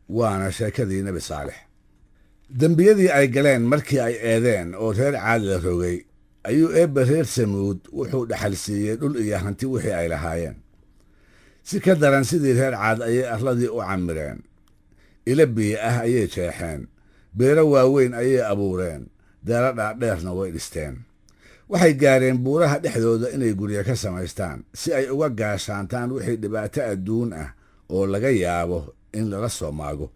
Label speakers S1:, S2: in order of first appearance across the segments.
S1: waana sheekadii nebi saalex. dembiyadii ay galeen markii ay eedeen oo reer caad la rogay ayuu eebbe reer samuud wuxuu dhaxal siiyey dhul iyo hanti wixii ay lahaayeen. si ka daran sidii reer caad ayay arladii u camireen, ilo biyo ah ayay jeexeen, beero waaweyn ayay abuureen, daaro dhaadheerna way dhisteen. waxay gaareen buuraha dhexdooda inay guryo ka samaystaan si ay uga gaashaantaan wixii dhibaato adduun ah oo laga yaabo in lala soo maago.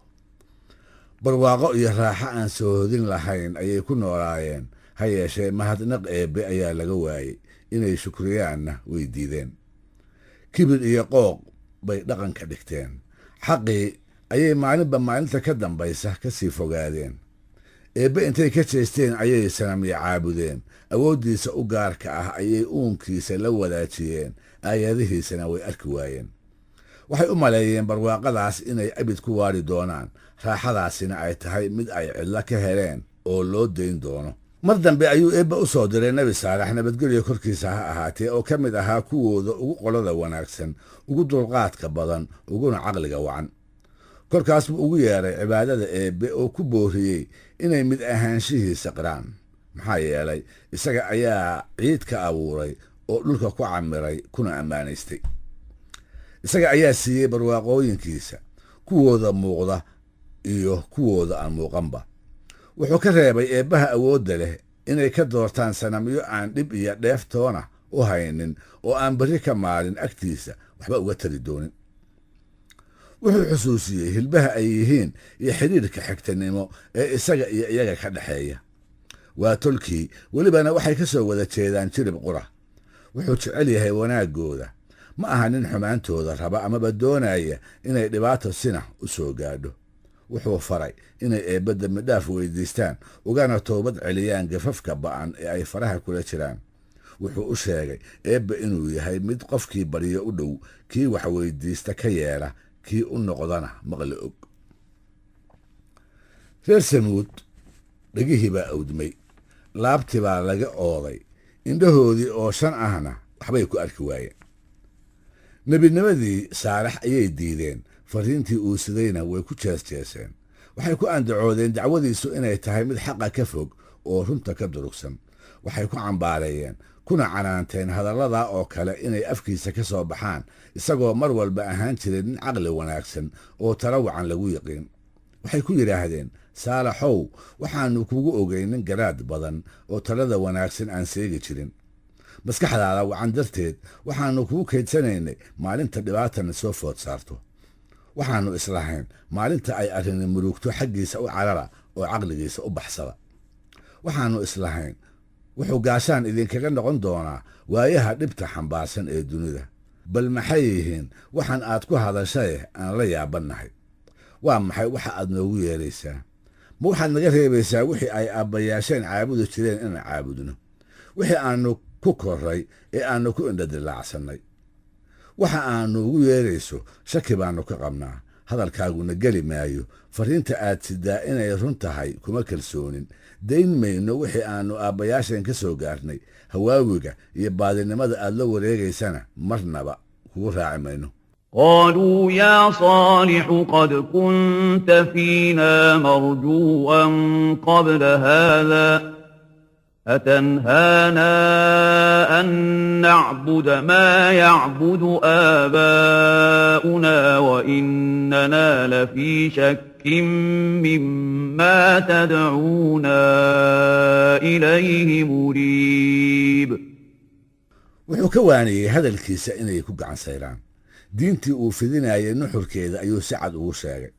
S1: barwaaqo iyo raaxo aan soohodin lahayn ayay ku noolaayeen, ha yeeshee mahadnaq eebbe ayaa laga waayey, inay shukriyaanna way diideen. kibir iyo qooq bay dhaqan ka dhigteen, xaqii ayay maalinba maalinta ka dambaysa ka sii fogaadeen. eebbe intay ka jeesteen ayay sanamyo caabudeen, awooddiisa u gaarka ah ayay uunkiisa la wadaajiyeen, aayadihiisana way arki waayeen. waxay u maleeyeen barwaaqadaas inay abid ku waari doonaan, raaxadaasina ay tahay mid ay cidlo ka heleen oo loo dayn doono. mar dambe ayuu eebbe u soo diray nebi saalex, nabadgelyo korkiisa ha ahaatee, oo ka mid ahaa kuwooda ugu qolada wanaagsan, ugu dulqaadka badan, uguna caqliga wacan. kolkaas buu ugu yeedhay cibaadada eebbe oo ku booriyey inay mid ahaanshihiisa qiraan. maxaa yeelay isaga ayaa ciid ka abuuray oo dhulka ku camiray kuna ammaanaystay. isaga ayaa siiyey barwaaqooyinkiisa, kuwooda muuqda iyo kuwooda aan muuqanba. wuxuu ka reebay eebbaha awoodda leh inay ka doortaan sanamyo aan dhib iyo dheeftoona u haynin oo aan berri ka maalin agtiisa waxba uga tari doonin. wuxuu xusuusiyey hilbaha ay yihiin iyo xidhiirka xigtanimo ee isaga iyo iyaga ka dhexeeya. waa tolkii, welibana waxay ka soo wada jeedaan jirib qura. wuxuu jecel yahay wanaaggooda, ma aha nin xumaantooda raba amaba doonaya inay dhibaato sina u soo gaadho. wuxuu faray inay eebbe dembidhaaf weydiistaan, ugana toobad celiyaan gafafka ba'an ee ay faraha kula jiraan. wuxuu u sheegay eebbe inuu yahay mid qofkii baryo u dhow, kii wax weydiista ka yeela, kii u noqdana maqli og. reer samuud dhegihii baa awdmay, laabtii baa laga ooday, indhahoodii oo 5 ahna waxbay ku arki waayeen. nebinimadii saalex ayay diideen, fariintii uu sidayna way ku jeesjeeseen. waxay ku andacoodeen dacwadiisu inay tahay mid xaqa ka fog oo runta ka durugsan. waxay ku cambaareeyeen kuna canaanteen hadalladaa oo kale inay afkiisa ka soo baxaan, isagoo mar walba ahaan jiray nin caqli wanaagsan oo tala wacan lagu yiqiin. waxay ku yidhaahdeen, saalaxow, waxaannu kugu ogeyn nin garaad badan oo talada wanaagsan aan seegi jirin. maskaxdaada wacan darteed waxaannu kugu kaydsanaynay maalinta dhibaatana soo food saarto. waxaannu islahayn maalinta ay arrini murugto xaggiisa u carara oo caqligiisa u baxsada. waxaannu islahayn wuxuu gaashaan idinkaga noqon doonaa waayaha dhibta xambaarsan ee dunida. bal maxay yihiin waxaan aad ku hadashaye aan la yaabannahay? waa maxay waxa aad noogu yeeraysaa? ma waxaad naga reebaysaa wixii ay aabbayaasheen caabudi jireen inaan caabudno, wixii aannu ku korray ee aannu ku indhadilaacsannay? waxa aannu ugu yeerayso shaki baannu ka qabnaa, hadalkaaguna geli maayo. fariinta aad sidaa inay run tahay kuma kalsoonin. dayn mayno wixii aannu aabbayaasheen ka soo gaarnay. hawaawiga iyo baadinimada aad la wareegaysana marnaba kugu raaci mayno.
S2: قالوا يا صالح قد كنت فينا مرجوا قبل هذا أتنهانا أن نعبد ما يعبد آباؤنا وإننا لفي شك مما تدعونا إليه مريب.
S1: wuxuu ka waaniyey hadalkiisa inay ku gacan sayraan. diintii uu fidinayay nuxurkeeda ayuu si cad ugu sheegay.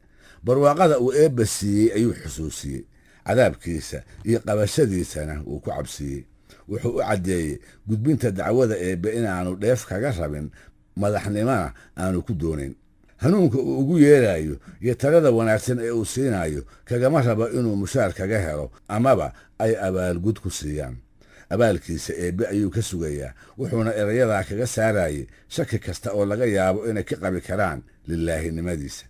S1: barwaaqada uu eebba siiyey ayuu xusuusiyey. cadaabkiisa iyo qabashadiisana wuu ku cabsiiyey. wuxuu u caddeeyey gudbinta dacwada eebbe inaannu dheef kaga rabin, madaxnimona aanu ku doonayn. hanuunka uu ugu yeerayo iyo talada wanaagsan ee uu siinayo kagama rabo inuu mushaar kaga helo amaba ay abaalgud ku siiyaan. abaalkiisa eebbe ayuu ka sugayaa, wuxuuna erayadaa kaga saarayey shaki kasta oo laga yaabo inay ka qabi karaan lilaahinimadiisa.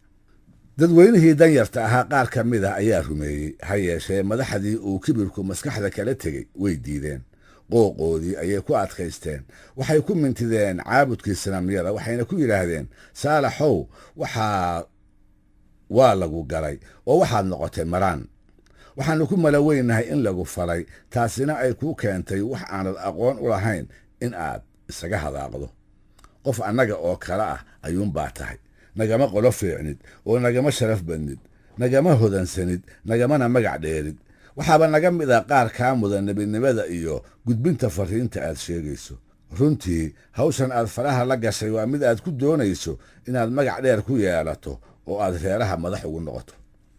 S1: dadweynihii danyarta ahaa qaar ka mid ah ayaa rumeeyey, ha yeeshee madaxdii uu kibirku maskaxda kala tegey way diideen. qooqoodii ayay ku adkaysteen. waxay ku mintideen caabudkii sanamyada, waxayna ku yidhaahdeen, saalaxow, waa lagu galay oo waxaad noqotay maraan. waxaannu ku malaweynahay in lagu falay, taasina ay kuu keentay wax aanad aqoon u lahayn in aad isaga hadaaqdo. qof annaga oo kale ah ayuunbaa tahay. nagama qolo fiicnid oo nagama sharaf badnid, nagama hodansanid, nagamana magac dheerid. waxaaba naga mid ah qaar kaa mudan nebinimada iyo gudbinta farriinta aad sheegayso. runtii hawshan aad faraha la gashay waa mid aad ku doonayso inaad magac dheer ku yeelato oo aad reeraha madax ugu noqoto.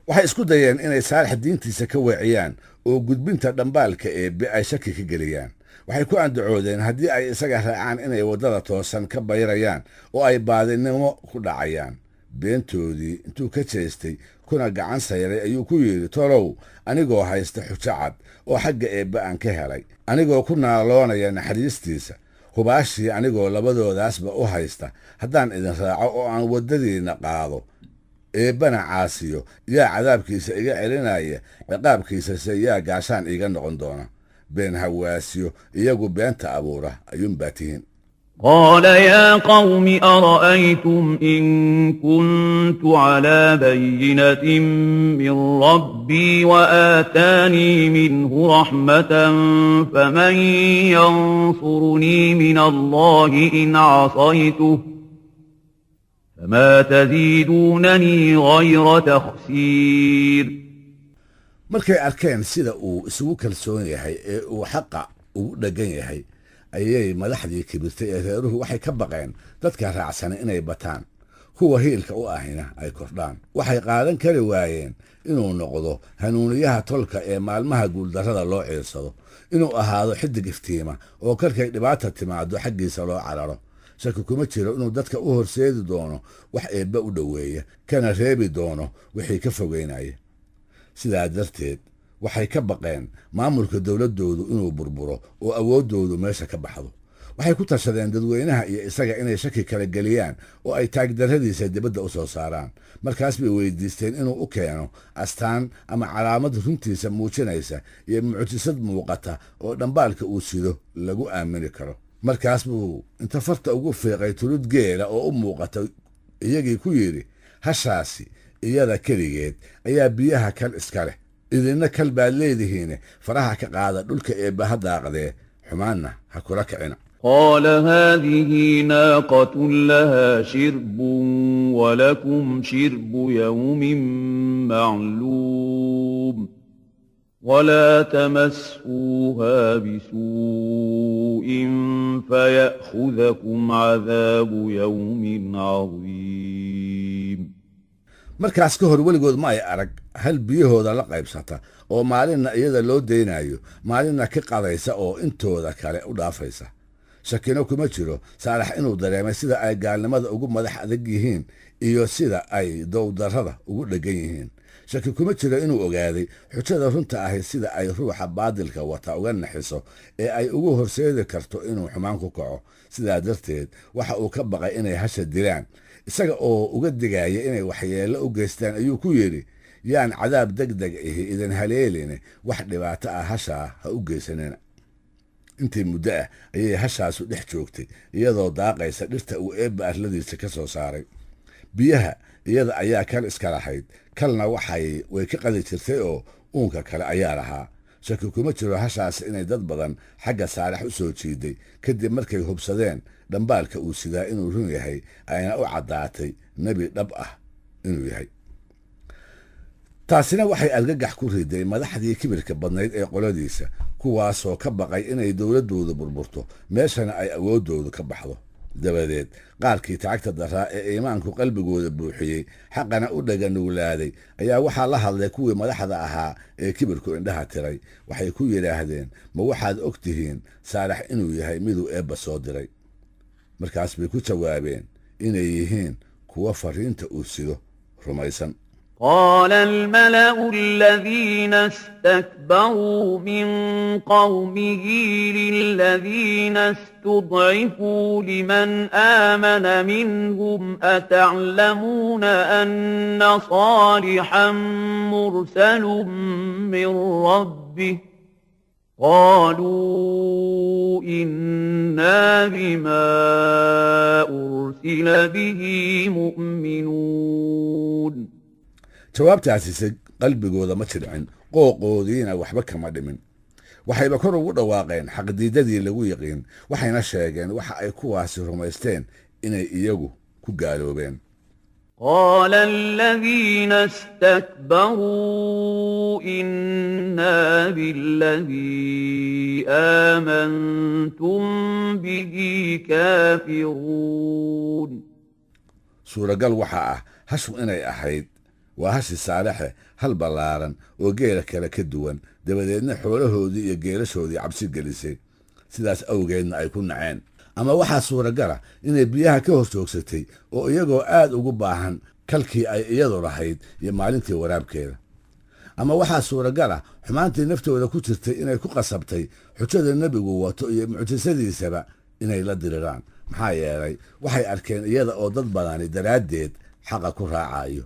S1: waxay isku dayeen inay Saalax diintiisa ka weeciyaan oo gudbinta dhambaalka Eebbe ay shaki ka geliyaan. waxay ku andacoodeen haddii ay isaga raacaan inay waddada toosan ka bayrayaan oo ay baadinimo ku dhacayaan. beentoodii intuu ka jeestay kuna gacan sayray ayuu ku yidhi, tolow anigoo haysta xujo cad oo xagga Eebbe aan ka helay, anigoo ku naaloonaya naxariistiisa, hubaashii anigoo labadoodaasba u haysta, haddaan idin raaco oo aan waddadiinna qaado, Eebbana caasiyo, yaa cadaabkiisa iga celinaya, ciqaabkiisase yaa gaashaan iiga noqon doona. been hawaasiyo iyagu beenta abuura ayuunbaa tihiin.
S2: قال يا قوم أرأيتم إن كنت على بينة من ربي وآتاني منه رحمة فمن ينصرني من الله إن عصيته فما تزيدونني غير تخسير.
S1: markay arkeen sida uu isugu kalsoon yahay ee uu xaqa ugu dheggan yahay, ayay madaxdii kibirtay ee reeruhu waxay ka baqeen dadka raacsan inay bataan, kuwa hiilka u ahina ay kordhaan. waxay qaadan kari waayeen inuu noqdo hanuuniyaha tolka ee maalmaha guuldarrada loo ciirsado, inuu ahaado xidig iftiima oo karkay dhibaata timaado xaggiisa loo cararo. shaki kuma jiro inuu dadka u horseedi doono wax Eebbe u dhoweeya, kana reebi doono wixii ka fogeynaya. sidaa darteed waxay ka baqeen maamulka dowladdoodu inuu burburo oo awooddoodu meesha ka baxdo. waxay ku tashadeen dadweynaha iyo isaga inay shaki kala geliyaan oo ay taagdarradiisa dibadda u soo saaraan. markaas bay weydiisteen inuu u keeno astaan ama calaamad runtiisa muujinaysa iyo mucjisad muuqata oo dhambaalka uu sido lagu aamini karo. markaas buu inta farta ugu fiiqay tulud geela oo u muuqata iyagii ku yidhi, hashaasi iyada keligeed ayaa biyaha kal iska leh, idinna kal baad leedihiine faraha ka qaada dhulka Eebbe ha daaqdee, xumaanna ha kula kicina.
S2: قال هذه ناقة لها شرب ولكم شرب يوم معلوم ولا تمسوها بسوء فيأخذكم عذاب يوم عظيم.
S1: markaas ka hor weligood ma ay arag hal biyahooda la qaybsata oo maalinna iyada loo daynayo, maalinna ka qadaysa oo intooda kale u dhaafaysa. shakino kuma jiro Saalax inuu dareemay sida ay gaalnimada ugu madax adag yihiin iyo sida ay dowdarrada ugu dheggan yihiin. shaki kuma jiro inuu ogaaday xujada runta ahi sida ay ruuxa baadilka wata uga naxiso ee ay ugu horseedi karto inuu xumaan ku kaco. sidaa darteed waxa uu ka baqay inay hasha dilaan. isaga oo uga digaya inay waxyeello u geystaan ayuu ku yidhi, yaan cadaab degdeg ahi idin haleeline, wax dhibaato ah hashaa ha u geysanina. intii muddo ah ayay hashaasu dhex joogtay iyadoo daaqaysa dhirta uu Eebbe arladiisa ka soo saaray. biyaha iyada ayaa kal iska lahayd, kalna way ka qadi jirtay oo uunka kale ayaa lahaa. shaki kuma jiro hashaas inay dad badan xagga Saalax u soo jiiday kadib markay hubsadeen dhambaalka uu sidaa inuu run yahay, ayna u caddaatay nebi dhab ah inuu yahay. taasina waxay argagax ku riday madaxdii kibirka badnayd ee qoladiisa, kuwaasoo ka baqay inay dowladdoodu burburto, meeshana ay awooddoodu ka baxdo. dabadeed qaarkii tacagta daraa ee iimaanku qalbigooda buuxiyey, xaqana u dhaganuglaaday, ayaa waxaa la hadlay kuwii madaxda ahaa ee kibirku indhaha tiray. waxay ku yidhaahdeen, ma waxaad og tihiin Saalax inuu yahay miduu Eebbe soo diray? markaas bay ku jawaabeen inay yihiin kuwa farriinta uu sido rumaysan.
S2: قال الملأ الذين استكبروا من قومه للذين استضعفوا لمن آمن منهم أتعلمون أن صالحا مرسل من ربه قالوا إنا بما أرسل به مؤمنون.
S1: jawaabtaasise qalbigooda ma jidhcin, qooqoodiina waxba kama dhimin. waxayba kor ugu dhawaaqeen xaqdiidadii lagu yiqiin, waxayna sheegeen waxa ay kuwaasi rumaysteen inay iyagu ku gaaloobeen.
S2: قال الذين استكبروا إنا بالذي آمنتم به كافرون.
S1: suuragal waxa ah hashu inay ahayd waa hashi saalexe, hal ballaaran oo geela kale ka duwan, dabadeedna xoolahoodii iyo geelashoodii cabsi gelisay, sidaas awgeedna ay ku naceen. ama waxaa suuragala inay biyaha ka hor joogsatay oo iyagoo aad ugu baahan kalkii ay iyadu lahayd iyo maalintii waraabkeeda. ama waxaa suuragala xumaantii naftooda ku jirtay inay ku qasabtay xujada nebigu wato iyo mucjisadiisaba inay la diriraan, maxaa yeelay waxay arkeen iyada oo dad badani daraaddeed xaqa ku raacayo.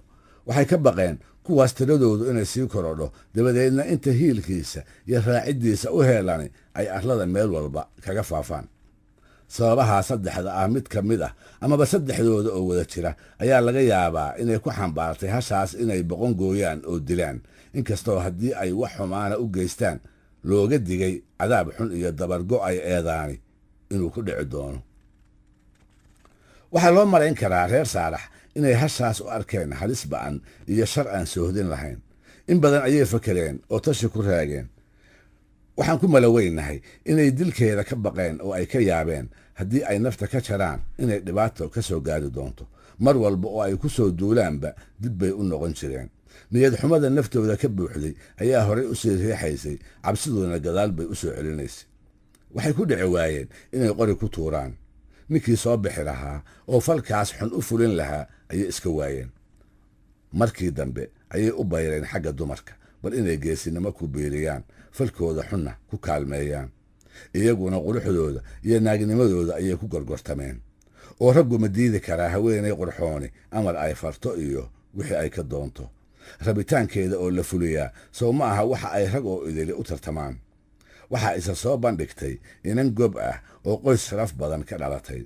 S1: waxay ka baqeen kuwaas tiradoodu inay sii korodho, dabadeedna inta hiilkiisa iyo raaciddiisa u heelani ay arlada meel walba kaga faafaan. sababahaa saddexda ah mid ka mid ah amaba saddexdooda oo wada jira ayaa laga yaabaa inay ku xambaartay hashaas inay boqon gooyaan oo dilaan, inkastoo haddii ay wax xumaana u geystaan looga digay cadaab xun iyo dabargo ay eedaani inuu ku dhici doono. waxaa loo malayn karaa reer saalax inay hashaas u arkeen halis ba'an iyo shar aan soohdin lahayn. in badan ayay fakereen oo tashi ku raageen. waxaan ku malaweynahay inay dilkeeda ka baqeen oo ay ka yaabeen haddii ay nafta ka jaraan inay dhibaato ka soo gaari doonto. mar walba oo ay ku soo duulaanba dib bay u noqon jireen. niyad xumada naftooda ka buuxday ayaa horay u sii riixaysay, cabsidoodana gadaal bay u soo celinaysay. waxay ku dhici waayeen inay qori ku tuuraan. ninkii soo bixi lahaa oo falkaas xun u fulin lahaa ayay iska waayeen. markii dambe ayay u bayreen xagga dumarka, bal inay geesinimo ku biiriyaan, falkooda xunna ku kaalmeeyaan. iyaguna quruxdooda iyo naagnimadooda ayay ku gorgortameen. oo raggu ma diidi karaa haweenay qurxooni amar ay farto iyo wixii ay ka doonto. rabitaankeeda oo la fuliyaa sow ma aha waxa ay rag oo idili u tartamaan. waxaa isa soo bandhigtay inan gob ah oo qoys sharaf badan ka dhalatay.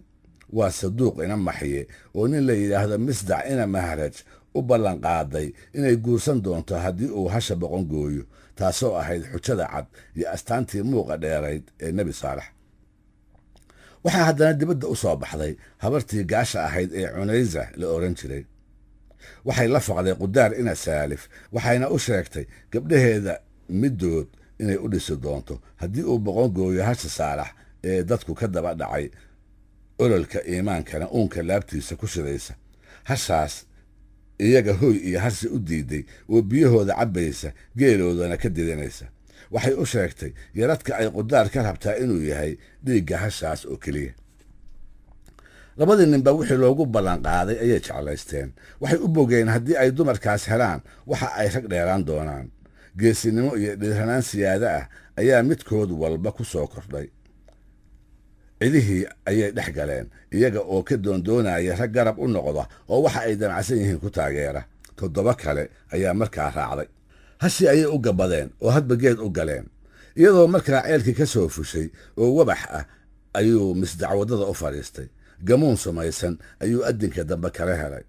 S1: waa saduuq ina maxiye oo nin la yidhaahdo misdac ina maharaj u ballanqaaday inay guursan doonto haddii uu hasha boqon gooyo, taasoo ahayd xujada cad iyo astaantii muuqa dheerayd ee nebi saalax. waxaa haddana dibadda u soo baxday habartii gaasha ahayd ee cunaysa la oran jiray. waxay la faqday qudaar ina saalif, waxayna u sheegtay gabdhaheeda middood inay u dhisi doonto haddii uu boqon gooyo hasha saalax ee dadku ka daba dhacay, ololka iimaankana uunka laabtiisa ku shidaysa. hashaas iyaga hoy iyo harsi u diiday oo biyahooda cabbaysa, geeloodana ka didinaysa. waxay u sheegtay yaradka ay qudaar ka rabtaa inuu yahay dhiigga hashaas oo keliya. labadii ninba wixii loogu ballanqaaday ayay jeclaysteen. waxay u bogeen haddii ay dumarkaas helaan waxa ay rag dheeraan doonaan. geesinimo iyo dhiiranaan siyaada ah ayaa midkood walba ku soo kordhay. cidihii ayay dhex galeen, iyaga oo ka doondoonaya rag garab u noqda oo waxa ay damacsan yihiin ku taageera. 7 kale ayaa markaa raacday. hashii ayay u gabadeen oo hadba geed u galeen. iyadoo markaa ceelkii ka soo fushay oo wabax ah ayuu misdacwadada u fadhiistay. gamuun sumaysan ayuu addinka dambe kala helay.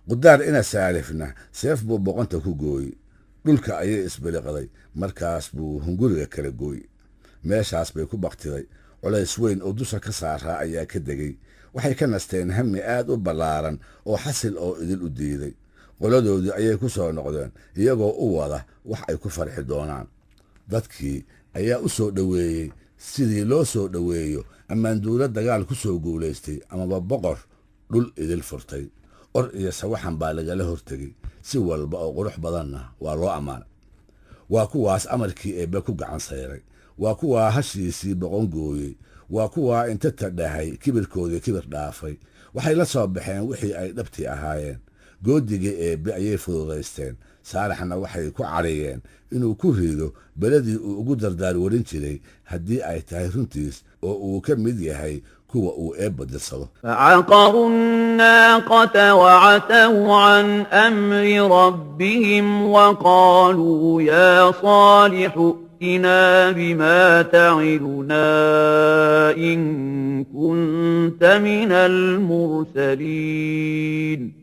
S1: qudaar ina saalifna seef buu boqonta ku gooyi. dhulka ayay isbiliqday, markaas buu hunguriga kala gooyi. meeshaas bay ku baktiday. culays weyn oo dusha ka saaraa ayaa ka degay. waxay ka nasteen hami aad u ballaaran oo xasil oo idil u diiday. qoladoodii ayay ku soo noqdeen iyagoo u wada wax ay ku farxi doonaan. dadkii ayaa u soo dhoweeyey sidii loo soo dhoweeyo ammaanduulo dagaal ku soo guulaystay amaba boqor dhul idil furtay. or iyo sawaxan baa lagala hortegey. si walba oo qurux badanna waa loo ammaanay. waa kuwaas amarkii eebbe ku gacan sayray. waa kuwaa hashiisii boqon gooyey. waa kuwaa inta tadhahay kibirkoodii kibir dhaafay. waxay la soo baxeen wixii ay dhabtii ahaayeen. goodigii eebbe ayay fududaysteen. saalaxna waxay ku cadhiyeen inuu ku rido beledii uu ugu dardaar warin jiray haddii ay tahay runtiis oo uu ka mid yahay kuwa uu eebba dirsado.
S2: فعقروا الناقة وعتوا عن أمر ربهم وقالوا يا صالح ائتنا بما تعدنا إن كنت من المرسلين.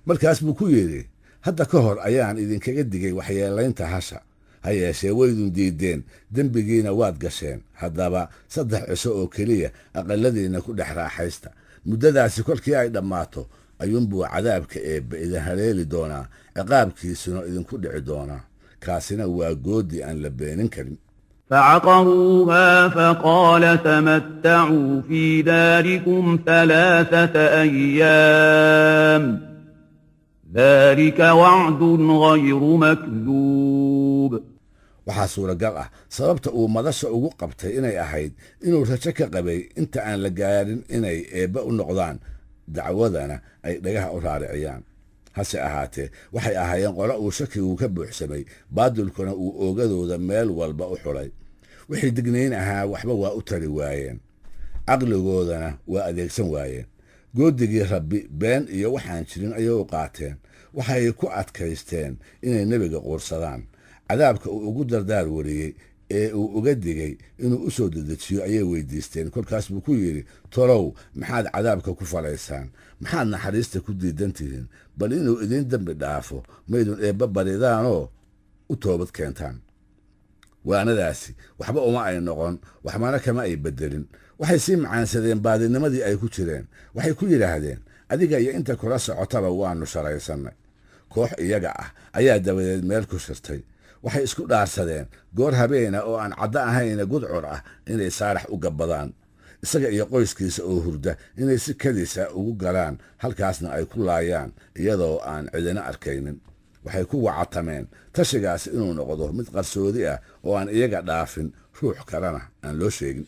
S1: markaas buu ku yidhi hadda ka hor ayaan idinkaga digay waxyeelaynta hasha ha yeeshee waydun diideen dembigiina waad gasheen haddaba 3 cisho oo keliya aqalladiinna ku dhex raaxaysta muddadaasi kolkii ay dhammaato ayuunbuu cadaabka eebbe idin haleeli doonaa ciqaabkiisuna idinku dhici doonaa kaasina waa goodi aan la beenin karin
S2: فعقروها فقال تمتعوا في داركم 3 أيام ذلك وعد غير مكذوب
S1: waxaa suuragal ah sababta uu madasha ugu qabtay inay ahayd inuu rajo ka qabay inta aan la gaarin inay eebbe u noqdaan dacwadana ay dhagaha u raariciyaan hase ahaatee waxay ahaayeen qolo uu shakigu ka buuxsamay baadilkuna uu oogadooda meel walba u xulay wixii dignayn ahaa waxba waa u tari waayeen caqligoodana waa adeegsan waayeen goodigii rabbi been iyo waxaan jirin ayay u qaateen waxay ku adkaysteen inay nebiga quursadaan cadaabka uu ugu dardaar wariyey ee uu uga digay inuu u soo dedejiyo ayay weydiisteen kolkaas buu ku yidhi tolow maxaad cadaabka ku falaysaan maxaad naxariista ku diidan tihiin bal inuu idin dembi dhaafo maydun eebba baridaanoo u toobad keentaan waanadaasi waxba uma ay noqon waxmana kama ay beddelin waxay sii macaansadeen baadinimadii ay ku jireen waxay ku yidhaahdeen adiga iyo inta kula socotaba waannu sharaysannay koox iyaga ah ayaa dabadeed meel ku shirtay waxay isku dhaarsadeen goor habeena oo aan caddo ahayna gudcur ah inay saarax u gabbadaan isaga iyo qoyskiisa oo hurda inay si kadisa ugu galaan halkaasna ay ku laayaan iyadoo aan cidina arkaynin waxay ku wacatameen tashigaasi inuu noqdo mid qarsoodi ah oo aan iyaga dhaafin ruux kalena aan loo sheegin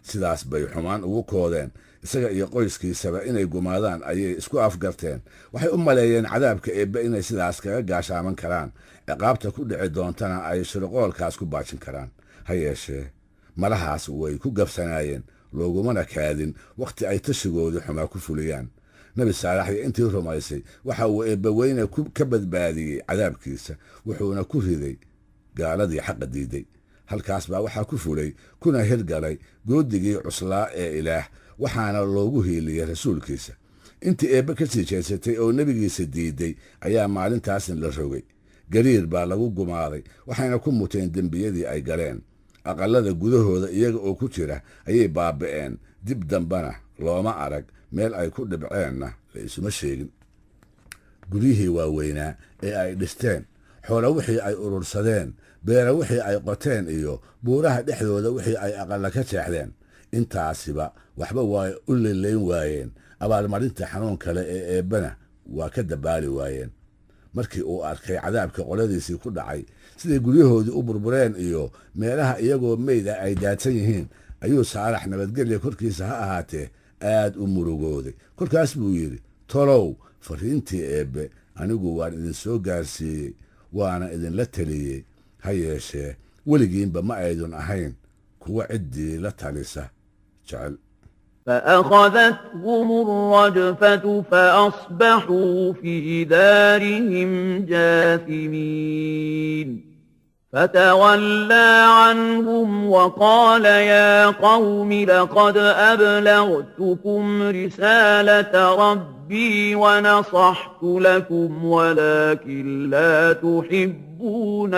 S1: sidaas bay xumaan ugu koodeen isaga iyo qoyskiisaba inay gumaadaan ayay isku afgarteen waxay u maleeyeen cadaabka eebbe inay sidaas kaga gaashaaman karaan ciqaabta ku dhici doontana ay shirqoolkaas ku baajin karaan ha yeeshee malahaas way ku gabsanaayeen loogumana kaadin wakhti ay tashigoodii xumaa ku fuliyaan nebi saalax iyo intii rumaysay waxa uu eebbaweyne ka badbaadiyey cadaabkiisa wuxuuna ku riday gaaladii xaqa diiday halkaas baa waxaa ku fulay kuna hirgalay goodigii cuslaa ee ilaah waxaana loogu hiiliyey rasuulkiisa intii eebbe ka sii jeedsatay oo nebigiisa diiday ayaa maalintaasna la rogay gariir baa lagu gumaaday waxayna ku muteen dembiyadii ay galeen aqallada gudahooda iyaga oo ku jira ayay baaba'een dib dambana looma arag meel ay ku dhibceenna la isuma sheegin guryihii waaweynaa ee ay dhisteen xoolo wixii ay urursadeen beera wixii ay qoteen iyo buuraha dhexdooda wixii ay aqalla ka jeexdeen intaasiba waxba waa u lilayn waayeen abaalmarinta xanuun kale ee eebbana waa ka dabaali waayeen markii uu arkay cadaabka qoladiisii ku dhacay siday guryahoodii u burbureen iyo meelaha iyagoo meyda ay daadsan yihiin ayuu saalax nabadgelya korkiisa ha ahaatee aad u murugooday kolkaas buu yidhi tolow fariintii eebbe anigu waan idin soo gaarsiiyey waana idinla teliyey ha yeeshee weligiinba ma aydun ahayn kuwa ciddii la talisa jecel
S2: فأخذتهم الرجفة فأصبحوا في دارهم جاثمين فتولى عنهم وقال يا قوم لقد أبلغتكم رسالة ربي ونصحت لكم ولكن لا تحبون